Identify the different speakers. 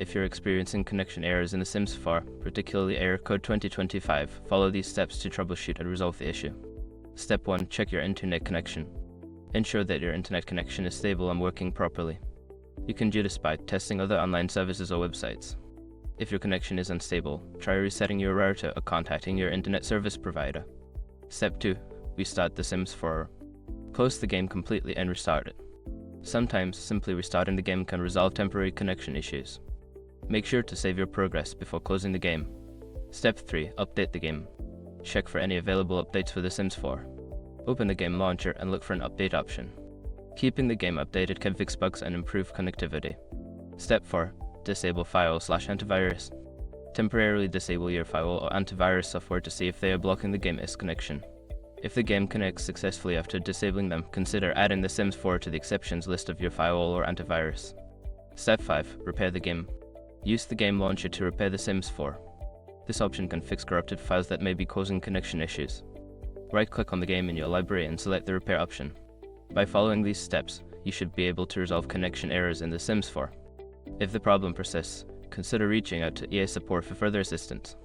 Speaker 1: if you're experiencing connection errors in The Sims 4, particularly error code 2025, follow these steps to troubleshoot and resolve the issue. Step 1. Check your internet connection. Ensure that your internet connection is stable and working properly. You can do this by testing other online services or websites. If your connection is unstable, try resetting your router or contacting your internet service provider. Step 2. Restart The Sims 4. Close the game completely and restart it. Sometimes, simply restarting the game can resolve temporary connection issues. Make sure to save your progress before closing the game. Step 3. Update the game. Check for any available updates for The Sims 4. Open the game launcher and look for an update option. Keeping the game updated can fix bugs and improve connectivity. Step 4. Disable firewall/antivirus. Temporarily disable your firewall or antivirus software to see if they are blocking the game's connection. If the game connects successfully after disabling them, consider adding The Sims 4 to the exceptions list of your firewall or antivirus. Step 5. Repair the game. Use the game launcher to repair The Sims 4. This option can fix corrupted files that may be causing connection issues. Right-click on the game in your library and select the repair option. By following these steps, you should be able to resolve connection errors in The Sims 4. If the problem persists, consider reaching out to EA support for further assistance.